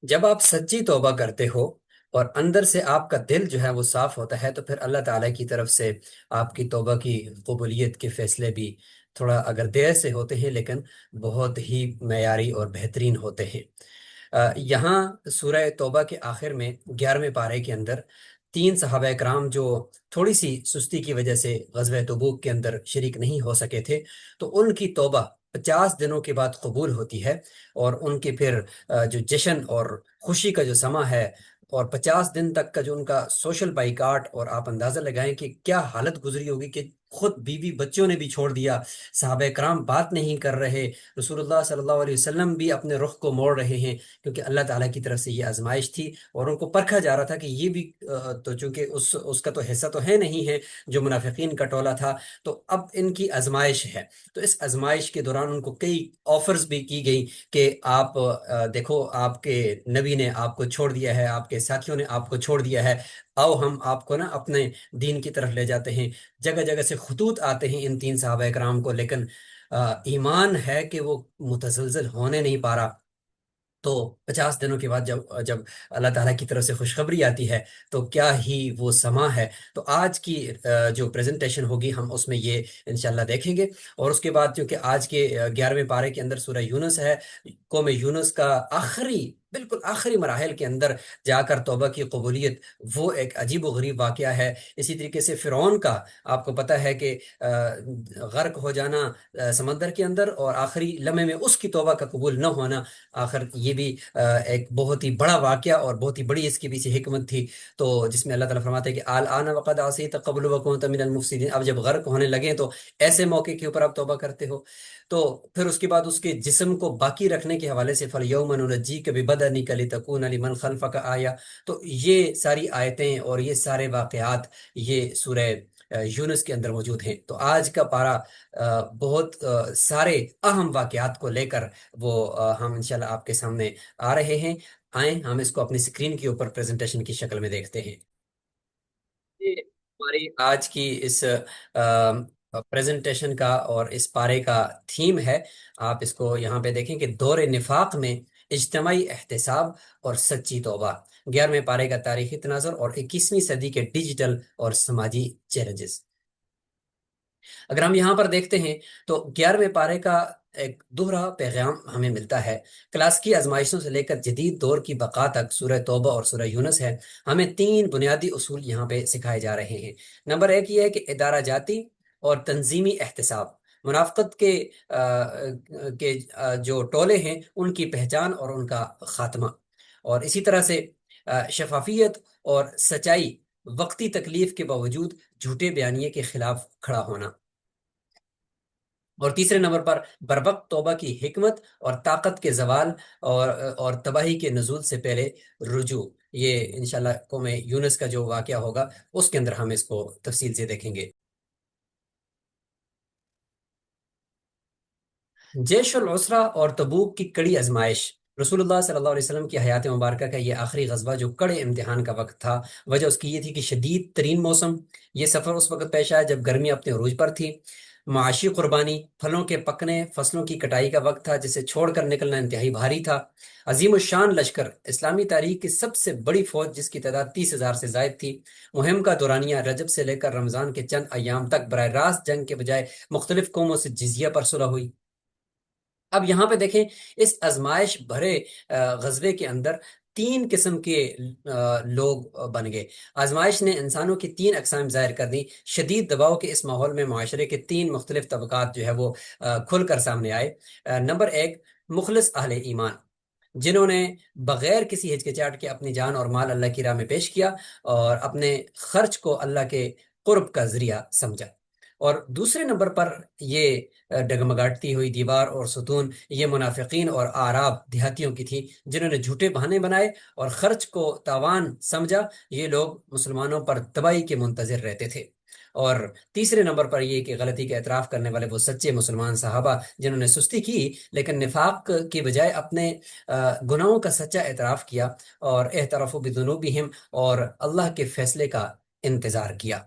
جب آپ سچی توبہ کرتے ہو اور اندر سے آپ کا دل جو ہے وہ صاف ہوتا ہے، تو پھر اللہ تعالیٰ کی طرف سے آپ کی توبہ کی قبولیت کے فیصلے بھی تھوڑا اگر دیر سے ہوتے ہیں، لیکن بہت ہی معیاری اور بہترین ہوتے ہیں۔ یہاں سورہ توبہ کے آخر میں 11ویں پارے کے اندر تین صحابہ کرام جو تھوڑی سی سستی کی وجہ سے غزوہ تبوک کے اندر شریک نہیں ہو سکے تھے، تو ان کی توبہ 50 دنوں کے بعد قبول ہوتی ہے، اور ان کے پھر جو جشن اور خوشی کا جو سما ہے، اور 50 دن تک کا جو ان کا سوشل بائیکاٹ، اور آپ اندازہ لگائیں کہ کیا حالت گزری ہوگی کہ خود بیوی بچوں نے بھی چھوڑ دیا، صحابہ کرام بات نہیں کر رہے، رسول اللہ صلی اللہ علیہ وسلم بھی اپنے رخ کو موڑ رہے ہیں، کیونکہ اللہ تعالیٰ کی طرف سے یہ آزمائش تھی، اور ان کو پرکھا جا رہا تھا کہ یہ بھی تو چونکہ اس کا تو حصہ تو ہے نہیں ہے جو منافقین کا ٹولہ تھا، تو اب ان کی آزمائش ہے۔ تو اس آزمائش کے دوران ان کو کئی آفرز بھی کی گئی کہ آپ دیکھو، آپ کے نبی نے آپ کو چھوڑ دیا ہے، آپ کے ساتھیوں نے آپ کو چھوڑ دیا ہے، آؤ ہم آپ کو نا اپنے دین کی طرف لے جاتے ہیں۔ جگہ جگہ سے خطوط آتے ہیں ان تین صحابہ کرام کو، لیکن ایمان ہے کہ وہ متزلزل ہونے نہیں پا رہا۔ تو 50 دنوں کے بعد جب جب اللہ تعالیٰ کی طرف سے خوشخبری آتی ہے، تو کیا ہی وہ سما ہے۔ تو آج کی جو پریزنٹیشن ہوگی، ہم اس میں یہ انشاءاللہ دیکھیں گے، اور اس کے بعد چونکہ آج کے 11ویں پارے کے اندر سورہ یونس ہے، قوم یونس کا بالکل آخری مراحل کے اندر جا کر توبہ کی قبولیت، وہ ایک عجیب و غریب واقعہ ہے۔ اسی طریقے سے فرعون کا آپ کو پتہ ہے کہ غرق ہو جانا سمندر کے اندر، اور آخری لمحے میں اس کی توبہ کا قبول نہ ہونا، آخر یہ بھی ایک بہت ہی بڑا واقعہ اور بہت ہی بڑی اس کے پیچھے حکمت تھی، تو جس میں اللہ تعالیٰ فرماتے ہیں کہ الآن وقد عصیت قبل وکنت من المفسدین، اب جب غرق ہونے لگے تو ایسے موقع کے اوپر آپ توبہ کرتے ہو۔ تو پھر اس کے بعد اس کے جسم کو باقی رکھنے کے حوالے سے فَالْيَوْمَ نُنَجِّيكَ بِبَدَنِكَ لِتَكُونَ لِمَنْ خَلْفَكَ آیَةً، تو یہ ساری آیتیں اور یہ سارے واقعات یہ سورہ یونس کے اندر موجود ہیں۔ تو آج کا پارہ بہت سارے اہم واقعات کو لے کر وہ ہم انشاءاللہ آپ کے سامنے آ رہے ہیں۔ آئیں ہم اس کو اپنی اسکرین کے اوپر پریزنٹیشن کی شکل میں دیکھتے ہیں۔ یہ ہماری آج کی اس پریزنٹیشن کا اور اس پارے کا تھیم ہے، آپ اس کو یہاں پہ دیکھیں کہ دور نفاق میں اجتماعی احتساب اور سچی توبہ، 11ویں پارے کا تاریخی تناظر اور 21ویں صدی کے ڈیجیٹل اور سماجی چیلنجز۔ اگر ہم یہاں پر دیکھتے ہیں تو 11ویں پارے کا ایک دوہرا پیغام ہمیں ملتا ہے۔ کلاسیکی آزمائشوں سے لے کر جدید دور کی بقا تک سورہ توبہ اور سورہ یونس ہے، ہمیں تین بنیادی اصول یہاں پہ سکھائے جا رہے ہیں۔ نمبر ایک یہ ہے کہ ادارہ جاتی اور تنظیمی احتساب، منافقت کے جو ٹولے ہیں ان کی پہچان اور ان کا خاتمہ، اور اسی طرح سے شفافیت اور سچائی، وقتی تکلیف کے باوجود جھوٹے بیانیے کے خلاف کھڑا ہونا، اور تیسرے نمبر پر بروقت توبہ کی حکمت اور طاقت کے زوال اور تباہی کے نزول سے پہلے رجوع۔ یہ انشاءاللہ قوم یونس کا جو واقعہ ہوگا اس کے اندر ہم اس کو تفصیل سے دیکھیں گے۔ جیش العسرہ اور تبوک کی کڑی آزمائش، رسول اللہ صلی اللہ علیہ وسلم کی حیات مبارکہ کا یہ آخری غزوہ جو کڑے امتحان کا وقت تھا، وجہ اس کی یہ تھی کہ شدید ترین موسم، یہ سفر اس وقت پیش آیا جب گرمی اپنے عروج پر تھی، معاشی قربانی، پھلوں کے پکنے، فصلوں کی کٹائی کا وقت تھا جسے چھوڑ کر نکلنا انتہائی بھاری تھا، عظیم الشان لشکر، اسلامی تاریخ کی سب سے بڑی فوج جس کی تعداد 30,000 سے زائد تھی، مہم کا دورانیہ رجب سے لے کر رمضان کے چند ایام تک براہ راست جنگ کے بجائے مختلف قوموں سے جزیہ پر صلح ہوئی۔ اب یہاں پہ دیکھیں، اس آزمائش بھرے غزوے کے اندر تین قسم کے لوگ بن گئے۔ آزمائش نے انسانوں کی تین اقسام ظاہر کر دی۔ شدید دباؤ کے اس ماحول میں معاشرے کے تین مختلف طبقات جو ہے وہ کھل کر سامنے آئے۔ نمبر ایک، مخلص اہل ایمان، جنہوں نے بغیر کسی ہچکچاہٹ کے اپنی جان اور مال اللہ کی راہ میں پیش کیا اور اپنے خرچ کو اللہ کے قرب کا ذریعہ سمجھا۔ اور دوسرے نمبر پر یہ ڈگمگاٹتی ہوئی دیوار اور ستون، یہ منافقین اور اعراب دیہاتیوں کی تھی، جنہوں نے جھوٹے بہانے بنائے اور خرچ کو تاوان سمجھا۔ یہ لوگ مسلمانوں پر تباہی کے منتظر رہتے تھے۔ اور تیسرے نمبر پر یہ کہ غلطی کا اعتراف کرنے والے وہ سچے مسلمان صحابہ، جنہوں نے سستی کی لیکن نفاق کے بجائے اپنے گناہوں کا سچا اعتراف کیا، اور اعترافوا بذنوبہم، اور اللہ کے فیصلے کا انتظار کیا۔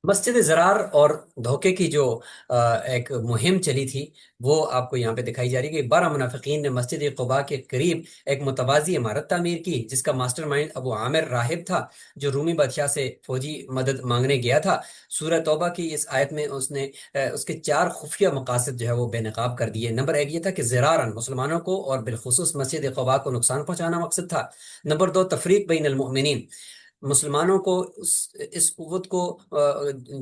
مسجد زرار اور دھوکے کی جو ایک مہم چلی تھی، وہ آپ کو یہاں پہ دکھائی جا رہی ہے کہ 12 منافقین نے مسجد قباء کے قریب ایک متوازی عمارت تعمیر کی جس کا ماسٹر مائنڈ ابو عامر راہب تھا، جو رومی بادشاہ سے فوجی مدد مانگنے گیا تھا۔ سورہ توبہ کی اس آیت میں اس نے اس کے چار خفیہ مقاصد جو ہے وہ بے نقاب کر دیے۔ نمبر ایک یہ تھا کہ زرارن مسلمانوں کو اور بالخصوص مسجد قباء کو نقصان پہنچانا مقصد تھا۔ نمبر دو تفریق بین المؤمنین، مسلمانوں کو اس قوت کو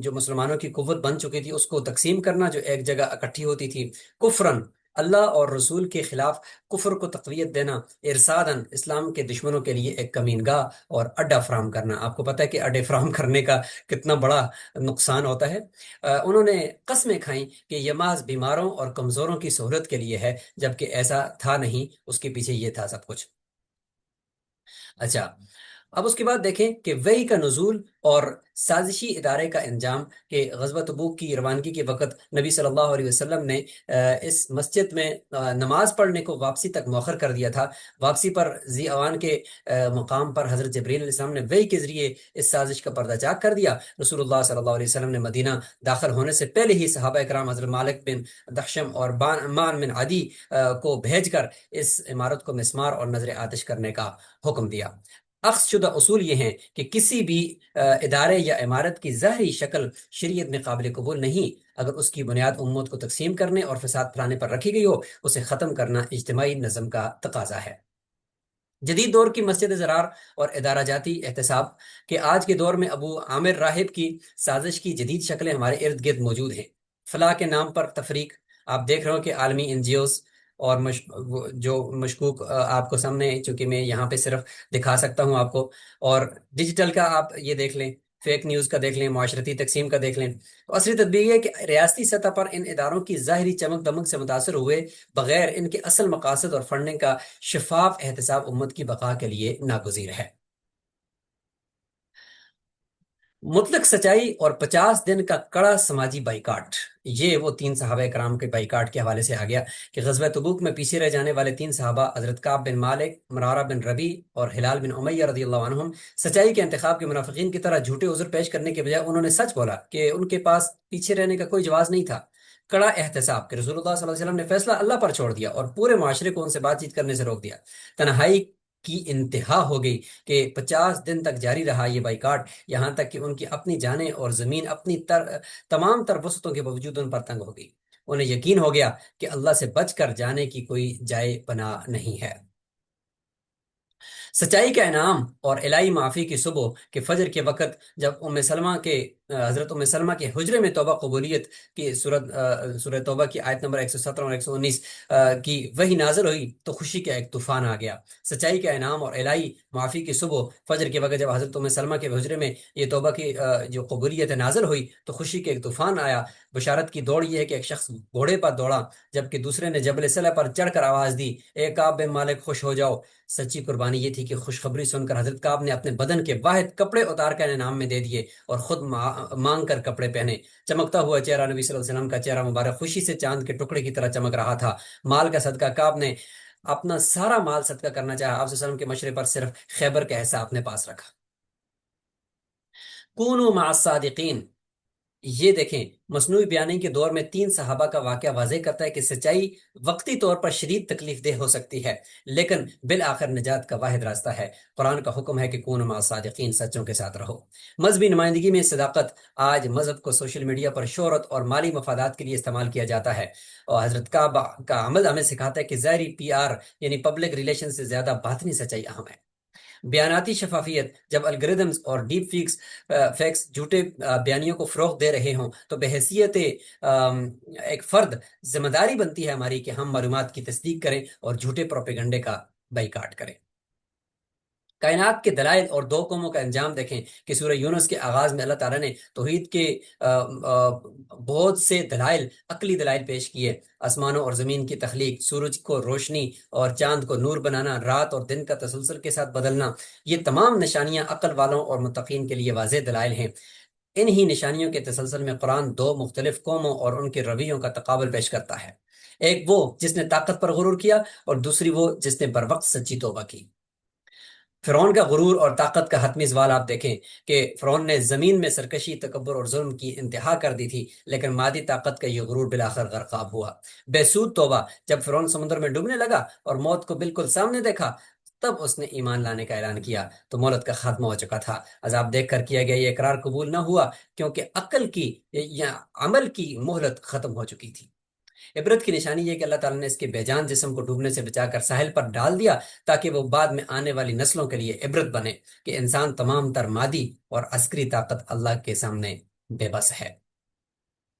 جو مسلمانوں کی قوت بن چکی تھی اس کو تقسیم کرنا جو ایک جگہ اکٹھی ہوتی تھی۔ کفرن، اللہ اور رسول کے خلاف کفر کو تقویت دینا۔ ارسادن، اسلام کے دشمنوں کے لیے ایک کمین گاہ اور اڈا فراہم کرنا۔ آپ کو پتہ ہے کہ اڈے فراہم کرنے کا کتنا بڑا نقصان ہوتا ہے۔ انہوں نے قسمیں کھائیں کہ یہ محض بیماروں اور کمزوروں کی سہولت کے لیے ہے، جبکہ ایسا تھا نہیں، اس کے پیچھے یہ تھا سب کچھ۔ اچھا، اب اس کے بعد دیکھیں کہ وحی کا نزول اور سازشی ادارے کا انجام، کہ غزوہ تبوک کی روانگی کے وقت نبی صلی اللہ علیہ وسلم نے اس مسجد میں نماز پڑھنے کو واپسی تک مؤخر کر دیا تھا۔ واپسی پر ذی اوان کے مقام پر حضرت جبریل علیہ السلام نے وحی کے ذریعے اس سازش کا پردہ چاک کر دیا۔ رسول اللہ صلی اللہ علیہ وسلم نے مدینہ داخل ہونے سے پہلے ہی صحابہ کرام حضرت مالک بن دخشم اور مان بن عدی کو بھیج کر اس عمارت کو مسمار اور نظر آتش کرنے کا حکم دیا۔ اخذ شدہ اصول یہ ہیں کہ کسی بھی ادارے یا عمارت کی ظاہری شکل شریعت میں قابل قبول نہیں اگر اس کی بنیاد امت کو تقسیم کرنے اور فساد پھیلانے پر رکھی گئی ہو۔ اسے ختم کرنا اجتماعی نظم کا تقاضا ہے۔ جدید دور کی مسجد زرار اور ادارہ جاتی احتساب، کہ آج کے دور میں ابو عامر راہب کی سازش کی جدید شکلیں ہمارے ارد گرد موجود ہیں۔ فلاح کے نام پر تفریق، آپ دیکھ رہے ہو کہ عالمی این جی اوز اور جو مشکوک آپ کو سامنے، چونکہ میں یہاں پہ صرف دکھا سکتا ہوں آپ کو، اور ڈیجیٹل کا آپ یہ دیکھ لیں، فیک نیوز کا دیکھ لیں، معاشرتی تقسیم کا دیکھ لیں۔ تو اصلی تدبیر یہ ہے کہ ریاستی سطح پر ان اداروں کی ظاہری چمک دمک سے متاثر ہوئے بغیر ان کے اصل مقاصد اور فنڈنگ کا شفاف احتساب امت کی بقا کے لیے ناگزیر ہے۔ مطلق سچائی اور 50 دن کا کڑا سماجی بائیکاٹ، یہ وہ تین صحابہ کرام کے بائیکاٹ کے حوالے سے آ گیا کہ غزوہ تبوک میں پیچھے رہ جانے والے تین صحابہ حضرت کعب بن مالک، مرارہ بن ربی اور ہلال بن امیہ رضی اللہ عنہم، سچائی کے انتخاب کے منافقین کی طرح جھوٹے عذر پیش کرنے کے بجائے انہوں نے سچ بولا کہ ان کے پاس پیچھے رہنے کا کوئی جواز نہیں تھا۔ کڑا احتساب، کہ رسول اللہ صلی اللہ علیہ وسلم نے فیصلہ اللہ پر چھوڑ دیا اور پورے معاشرے کو ان سے بات چیت کرنے سے روک دیا۔ تنہائی کی انتہا ہو گئی کہ 50 دن تک جاری رہا یہ بائیکاٹ، یہاں تک کہ ان کی اپنی جانیں اور زمین اپنی تمام تر وسعتوں کے باوجود ان پر تنگ ہو گئی۔ انہیں یقین ہو گیا کہ اللہ سے بچ کر جانے کی کوئی جائے پناہ نہیں ہے۔ سچائی کا انعام اور الہی معافی کی صبح کے فجر کے وقت جب حضرت ام سلمہ کے حجرے میں توبہ قبولیت کی سورہ توبہ کی آیت نمبر 117 اور 119 کی وہی نازل ہوئی تو خوشی کا ایک طوفان آ گیا۔ سچائی کا انعام اور الہی معافی کی صبح فجر کے وقت جب حضرت ام سلمہ کے حجرے میں یہ توبہ کی جو قبولیت نازل ہوئی تو خوشی کا ایک طوفان آیا۔ بشارت کی دوڑ یہ ہے کہ ایک شخص گھوڑے پر دوڑا جبکہ دوسرے نے جبل صلہ پر چڑھ کر آواز دی، اے کعب بن مالک خوش ہو جاؤ۔ سچی قربانی یہ تھی کہ خوشخبری سن کر حضرت کعب نے اپنے بدن کے واحد کپڑے اتار کر انعام میں دے دیے اور خود مانگ کر کپڑے پہنے۔ چمکتا ہوا چہرہ، نبی صلی اللہ علیہ وسلم کا چہرہ مبارک خوشی سے چاند کے ٹکڑے کی طرح چمک رہا تھا۔ مال کا صدقہ، کعب نے اپنا سارا مال صدقہ کرنا چاہا۔ آپ صلی اللہ علیہ وسلم کے مشورے پر صرف خیبر کا حصہ اپنے پاس رکھا۔ کونوا مع الصادقین، یہ دیکھیں مصنوعی بیانی کے دور میں تین صحابہ کا واقعہ واضح کرتا ہے کہ سچائی وقتی طور پر شدید تکلیف دہ ہو سکتی ہے لیکن بالآخر نجات کا واحد راستہ ہے۔ قرآن کا حکم ہے کہ کونوا مع الصادقین، سچوں کے ساتھ رہو۔ مذہبی نمائندگی میں صداقت، آج مذہب کو سوشل میڈیا پر شہرت اور مالی مفادات کے لیے استعمال کیا جاتا ہے، اور حضرت کا عمل ہمیں سکھاتا ہے کہ ظاہری پی آر یعنی پبلک ریلیشن سے زیادہ باطنی سچائی اہم ہے۔ بیاناتی شفافیت، جب الگوریدمز اور ڈیپ فیکس جھوٹے بیانیوں کو فروغ دے رہے ہوں تو بحیثیت ایک فرد ذمہ داری بنتی ہے ہماری کہ ہم معلومات کی تصدیق کریں اور جھوٹے پروپیگنڈے کا بائیکاٹ کریں۔ کائنات کے دلائل اور دو قوموں کا انجام دیکھیں کہ سورہ یونس کے آغاز میں اللہ تعالیٰ نے توحید کے بہت سے دلائل، عقلی دلائل پیش کیے۔ آسمانوں اور زمین کی تخلیق، سورج کو روشنی اور چاند کو نور بنانا، رات اور دن کا تسلسل کے ساتھ بدلنا، یہ تمام نشانیاں عقل والوں اور متقین کے لیے واضح دلائل ہیں۔ انہی نشانیوں کے تسلسل میں قرآن دو مختلف قوموں اور ان کے رویوں کا تقابل پیش کرتا ہے، ایک وہ جس نے طاقت پر غرور کیا اور دوسری وہ جس نے بر وقت سچی توبہ کی۔ فرعون کا غرور اور طاقت کا حتمی زوال آپ دیکھیں کہ فرعون نے زمین میں سرکشی، تکبر اور ظلم کی انتہا کر دی تھی، لیکن مادی طاقت کا یہ غرور بالآخر غرقاب ہوا۔ بے سود توبہ، جب فرعون سمندر میں ڈوبنے لگا اور موت کو بالکل سامنے دیکھا، تب اس نے ایمان لانے کا اعلان کیا تو مہلت کا خاتمہ ہو چکا تھا۔ عذاب دیکھ کر کیا گیا یہ اقرار قبول نہ ہوا، کیونکہ عقل کی یا عمل کی مہلت ختم ہو چکی تھی۔ عبرت کی نشانی یہ کہ اللہ تعالیٰ نے اس کے بے جان جسم کو ڈوبنے سے بچا کر ساحل پر ڈال دیا، تاکہ وہ بعد میں آنے والی نسلوں کے لیے عبرت بنے کہ انسان تمام تر مادی اور عسکری طاقت اللہ کے سامنے بے بس ہے۔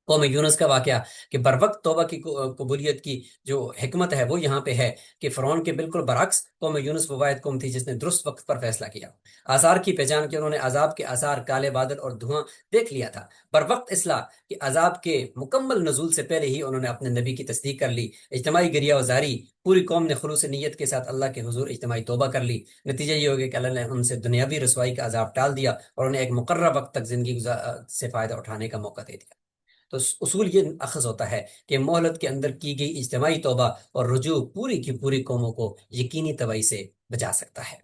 قوم یونس کا واقعہ کہ بر وقت توبہ کی قبولیت کی جو حکمت ہے وہ یہاں پہ ہے کہ فرعون کے بالکل برعکس قوم یونس وہ واحد قوم تھی جس نے درست وقت پر فیصلہ کیا، آثار کی پہچان کی، انہوں نے عذاب کے آثار، کالے بادل اور دھواں دیکھ لیا تھا۔ بر وقت اصلاح کہ عذاب کے مکمل نزول سے پہلے ہی انہوں نے اپنے نبی کی تصدیق کر لی، اجتماعی گریہ وزاری، پوری قوم نے خلوص نیت کے ساتھ اللہ کے حضور اجتماعی توبہ کر لی۔ نتیجہ یہ ہو گیا کہ اللہ نے ان سے دنیاوی رسوائی کا عذاب ٹال دیا اور انہیں ایک مقررہ وقت تک زندگی سے فائدہ اٹھانے کا موقع دے دیا۔ تو اصول یہ اخذ ہوتا ہے کہ مہلت کے اندر کی گئی اجتماعی توبہ اور رجوع پوری کی پوری قوموں کو یقینی تباہی سے بچا سکتا ہے۔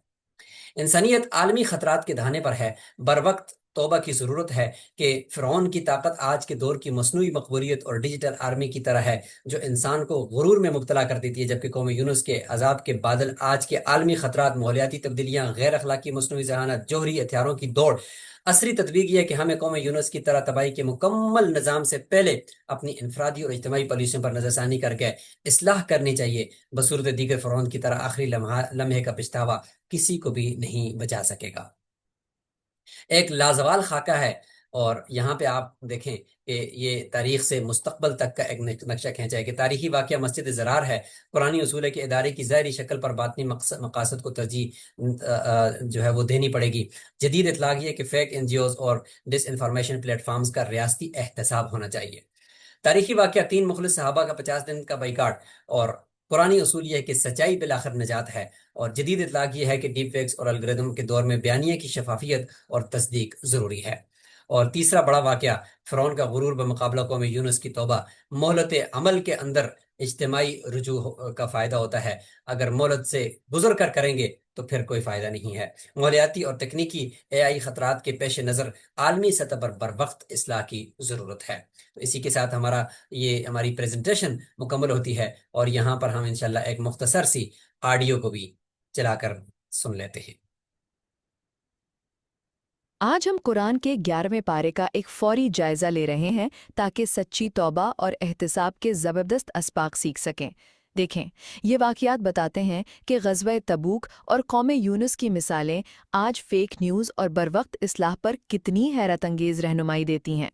انسانیت عالمی خطرات کے دہانے پر ہے، بر وقت توبہ کی ضرورت ہے کہ فرعون کی طاقت آج کے دور کی مصنوعی مقبولیت اور ڈیجیٹل آرمی کی طرح ہے جو انسان کو غرور میں مبتلا کر دیتی ہے، جبکہ قوم یونس کے عذاب کے بادل آج کے عالمی خطرات، ماحولیاتی تبدیلیاں، غیر اخلاقی مصنوعی ذہانت، جوہری ہتھیاروں کی دوڑ، عصری تطبیق یہ ہے کہ ہمیں قوم یونس کی طرح تباہی کے مکمل نظام سے پہلے اپنی انفرادی اور اجتماعی پالیسیوں پر نظر ثانی کر کے اصلاح کرنی چاہیے، بصورت دیگر فرعون کی طرح آخری لمحے کا پچھتاوا کسی کو بھی نہیں بچا سکے گا۔ ایک لازوال خاکہ ہے، اور یہاں پہ آپ دیکھیں کہ یہ تاریخ سے مستقبل تک کا ایک نقشہ کھینچا ہے کہ تاریخی واقعہ مسجد زرار ہے۔ قرآنی اصول ہے کہ ادارے کی ظاہری شکل پر باطنی مقاصد کو ترجیح جو ہے وہ دینی پڑے گی۔ جدید اطلاع یہ ہے کہ فیک این جی اوز اور ڈس انفارمیشن پلیٹ فارمز کا ریاستی احتساب ہونا چاہیے۔ تاریخی واقعہ 3 مخلص صحابہ کا 50 دن کا بائیکاٹ، اور قرآنی اصول یہ ہے کہ سچائی بالآخر نجات ہے، اور جدید اطلاع یہ ہے کہ ڈیپ فیکس اور الگوریدم کے دور میں بیانیے کی شفافیت اور تصدیق ضروری ہے۔ اور تیسرا بڑا واقعہ فرعون کا غرور بمقابلہ قوم یونس کی توبہ۔ مہلت عمل کے اندر اجتماعی رجوع کا فائدہ ہوتا ہے، اگر مہلت سے گزر کر کریں گے تو پھر کوئی فائدہ نہیں ہے۔ ماحولیاتی اور تکنیکی اے آئی خطرات کے پیش نظر عالمی سطح پر بر وقت اصلاح کی ضرورت ہے۔ تو اسی کے ساتھ ہماری پریزنٹیشن مکمل ہوتی ہے، اور یہاں پر ہم انشاءاللہ ایک مختصر سی آڈیو کو بھی چلا کر سن لیتے ہیں۔ آج ہم قرآن کے 11ویں پارے کا ایک فوری جائزہ لے رہے ہیں تاکہ سچی توبہ اور احتساب کے زبردست اسباق سیکھ سکیں۔ دیکھیں، یہ واقعات بتاتے ہیں کہ غزوہ تبوک اور قوم یونس کی مثالیں آج فیک نیوز اور بروقت اصلاح پر کتنی حیرت انگیز رہنمائی دیتی ہیں۔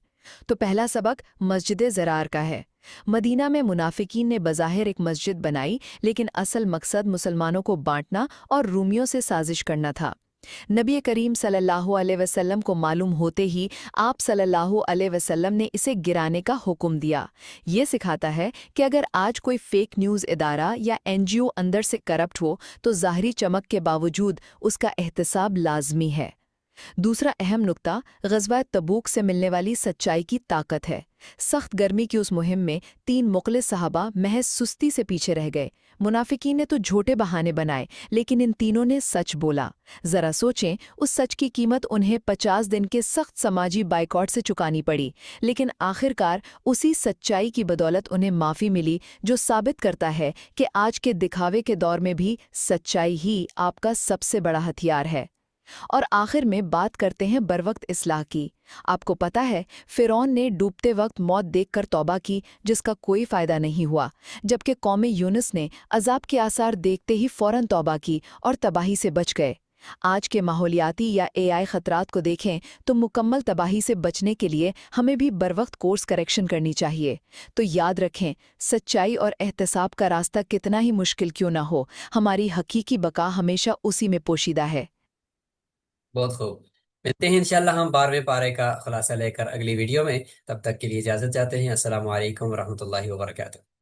تو پہلا سبق مسجد زرار کا ہے۔ مدینہ میں منافقین نے بظاہر ایک مسجد بنائی، لیکن اصل مقصد مسلمانوں کو بانٹنا اور رومیوں سے سازش کرنا تھا۔ نبی کریم صلی اللہ علیہ وسلم کو معلوم ہوتے ہی آپ صلی اللہ علیہ وسلم نے اسے گرانے کا حکم دیا۔ یہ سکھاتا ہے کہ اگر آج کوئی فیک نیوز ادارہ یا این جی او اندر سے کرپٹ ہو تو ظاہری چمک کے باوجود اس کا احتساب لازمی ہے۔ دوسرا اہم نقطہ غزوہ تبوک سے ملنے والی سچائی کی طاقت ہے۔ سخت گرمی کی اس مہم میں 3 مخلص صحابہ محض سستی سے پیچھے رہ گئے۔ منافقین نے تو جھوٹے بہانے بنائے، لیکن ان تینوں نے سچ بولا۔ ذرا سوچیں، اس سچ کی قیمت انہیں 50 دن کے سخت سماجی بائیکاٹ سے چکانی پڑی، لیکن آخرکار اسی سچائی کی بدولت انہیں معافی ملی، جو ثابت کرتا ہے کہ آج کے دکھاوے کے دور میں بھی سچائی ہی آپ کا سب سے بڑا ہتھیار ہے۔ اور آخر میں بات کرتے ہیں بروقت اصلاح کی۔ آپ کو پتہ ہے فرعون نے ڈوبتے وقت موت دیکھ کر توبہ کی، جس کا کوئی فائدہ نہیں ہوا، جبکہ قوم یونس نے عذاب کے آثار دیکھتے ہی فوراً توبہ کی اور تباہی سے بچ گئے۔ آج کے ماحولیاتی یا اے آئی خطرات کو دیکھیں تو مکمل تباہی سے بچنے کے لیے ہمیں بھی بروقت کورس کریکشن کرنی چاہیے۔ تو یاد رکھیں، سچائی اور احتساب کا راستہ کتنا ہی مشکل کیوں نہ ہو، ہماری حقیقی بقا ہمیشہ اسی میں پوشیدہ ہے۔ بہت خوب، ملتے ہیں انشاءاللہ ہم 12ویں پارے کا خلاصہ لے کر اگلی ویڈیو میں۔ تب تک کے لیے اجازت چاہتے ہیں۔ السلام علیکم ورحمۃ اللہ وبرکاتہ۔